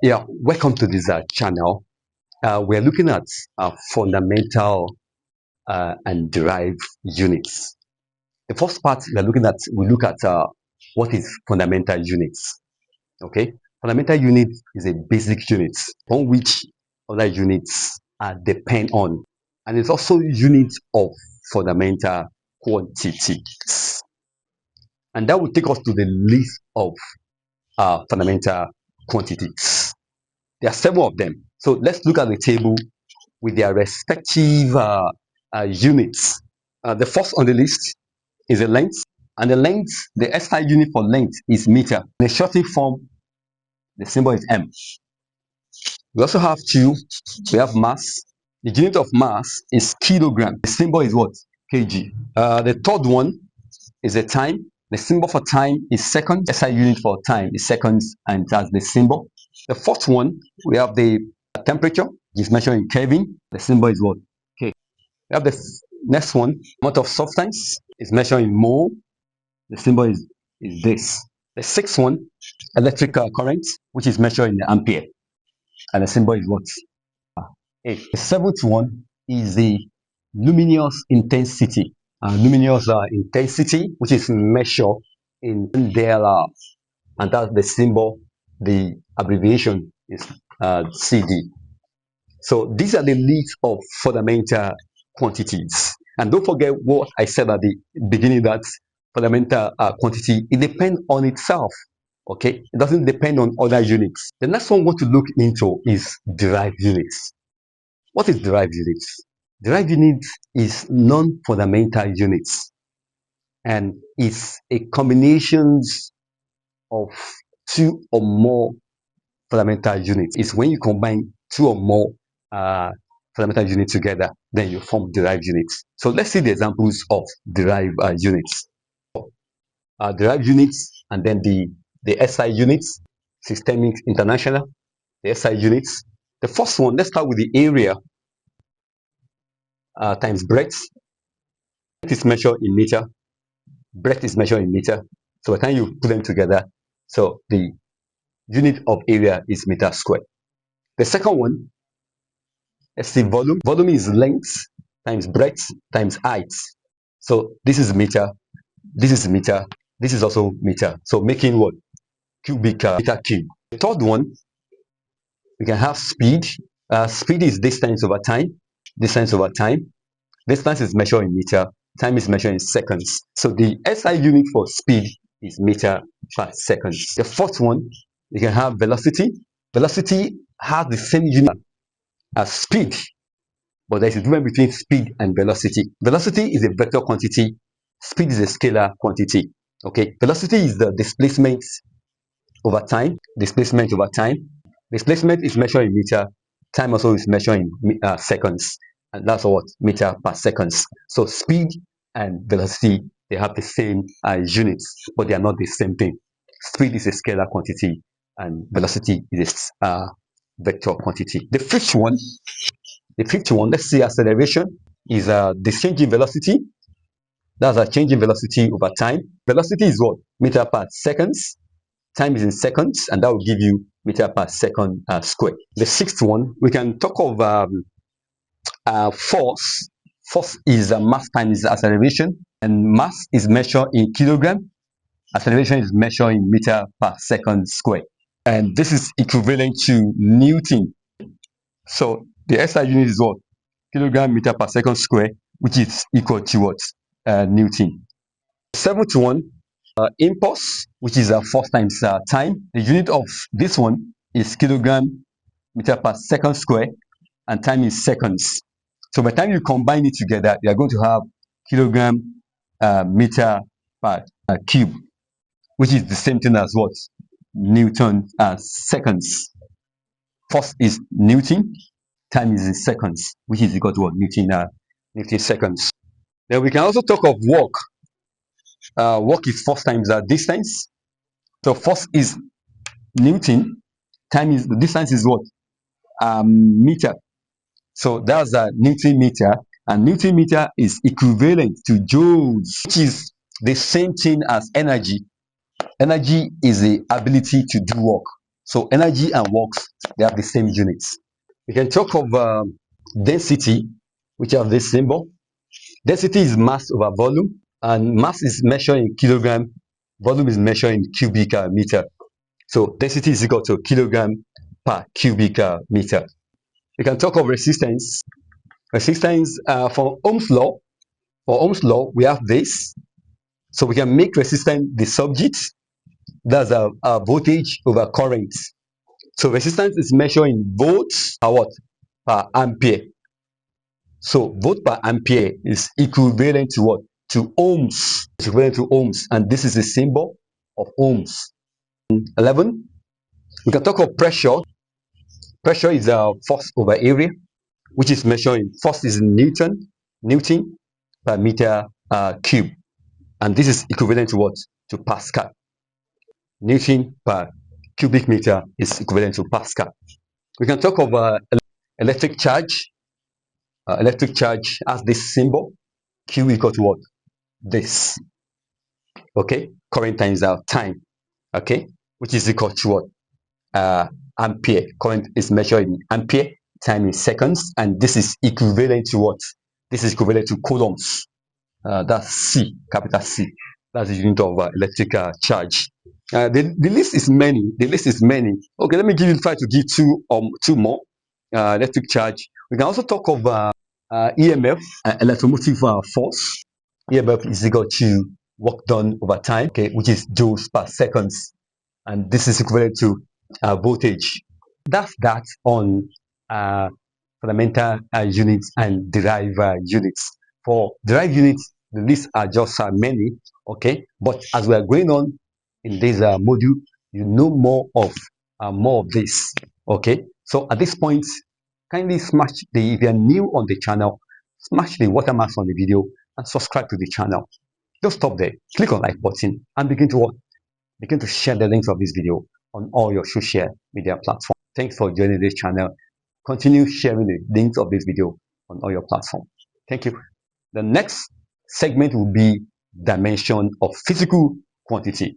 Yeah, welcome to this channel. We're looking at fundamental and derived units. The first part we look at what is fundamental units. Okay, fundamental unit is a basic unit on which other units depend on, and it's also unit of fundamental quantities. And that will take us to the list of fundamental quantities. There are several of them. So let's look at the table with their respective units. The first on the list is the length, and the SI unit for length is meter. In the shortened form, the symbol is M. We also have two. We have mass. The unit of mass is kilogram. The symbol is what? Kg. The third one is the time. The symbol for time is second. SI unit for time is seconds, and that's the symbol. The fourth one, we have the temperature, is measured in Kelvin. The symbol is what? K. We have the next one, amount of substance is measured in mole. The symbol is this. The sixth one, electrical current, which is measured in ampere. And the symbol is what? A. The seventh one is the luminous intensity. Luminous intensity, which is measured in Dela, and that's the symbol, the abbreviation is CD. So these are the list of fundamental quantities. And don't forget what I said at the beginning, that fundamental quantity, it depends on itself. Okay, it doesn't depend on other units. The next one we want to look into is derived units. What is derived units? Derived unit is non-fundamental units, and it's a combination of two or more fundamental units. It's when you combine two or more fundamental units together, then you form derived units. So let's see the examples of derived units. Derived units, and then the SI units, systemic international, the SI units. The first one, let's start with the area times breadth. Breadth is measured in meter. Breadth is measured in meter. So by the time you put them together, so the unit of area is meter squared. The second one, let's see volume. Volume is length times breadth times height. So this is meter, this is meter, this is also meter. So making what? Cubic meter cube. The third one, we can have speed. Speed is distance over time. Distance over time. Distance is measured in meter. Time is measured in seconds. So the SI unit for speed is meter per second. The fourth one, we can have velocity. Velocity has the same unit as speed, but there is a difference between speed and velocity. Velocity is a vector quantity. Speed is a scalar quantity. Okay, velocity is the displacement over time. Displacement over time. Displacement is measured in meter. Time also is measured in seconds, and that's what meter per seconds. So speed and velocity, they have the same units, but they are not the same thing. Speed is a scalar quantity, and velocity is a vector quantity. The fifth one, let's see, acceleration is the change in velocity. That's a change in velocity over time. Velocity is what? Meter per seconds. Time is in seconds, and that will give you meter per second squared. The sixth one, we can talk of force. Force is mass times acceleration, and mass is measured in kilogram. Acceleration is measured in meter per second squared, and this is equivalent to Newton. So the SI unit is what? Kilogram meter per second squared, which is equal to what? Newton. The seventh one, impulse, which is force times time. The unit of this one is kilogram meter per second square, and time is seconds. So by the time you combine it together, you are going to have kilogram meter per cube, which is the same thing as what? Newton seconds. Force is Newton, time is in seconds, which is equal to what? Newton seconds. Then we can also talk of work. Work is force times distance. So force is Newton, time is the distance is what? Meter. So that's a Newton meter, and Newton meter is equivalent to joules, which is the same thing as energy. Energy is the ability to do work. So energy and works, they have the same units. We can talk of density, which have this symbol. Density is mass over volume, and mass is measured in kilogram, volume is measured in cubic meter. So density is equal to kilogram per cubic meter. We can talk of resistance. Resistance for Ohm's law. For Ohm's law, we have this. So we can make resistance the subject. That's a voltage over current. So resistance is measured in volts per what? Per ampere. So volt per ampere is equivalent to what? To ohms. It's equivalent to ohms. And this is the symbol of ohms. 11. We can talk of pressure. Pressure is a force over area, which is measured in force is in Newton per meter cube. And this is equivalent to what? To Pascal. Newton per cubic meter is equivalent to Pascal. We can talk of electric charge. Electric charge has this symbol, Q equal to what? This. Okay, current times our time. Okay, which is equal to what? Ampere. Current is measured in ampere, time in seconds, and this is equivalent to what? This is equivalent to coulombs. That's C, capital C. That's the unit of electric charge. The list is many. The list is many. Okay, let me try to give two more. Electric charge. We can also talk of EMF, electromotive force. EMF is equal to work done over time, okay, which is joules per seconds, and this is equivalent to voltage. That's that on fundamental units and derived units. For derived units, the lists are just many, okay, but as we are going on in this module, you know more of this, okay. So at this point, kindly smash the, if you are new on the channel, smash the watermark on the video and subscribe to the channel. Don't stop there. Click on like button and begin to what? Begin to share the links of this video on all your social media platforms. Thanks for joining this channel. Continue sharing the links of this video on all your platforms. Thank you. The next segment will be dimension of physical quantity.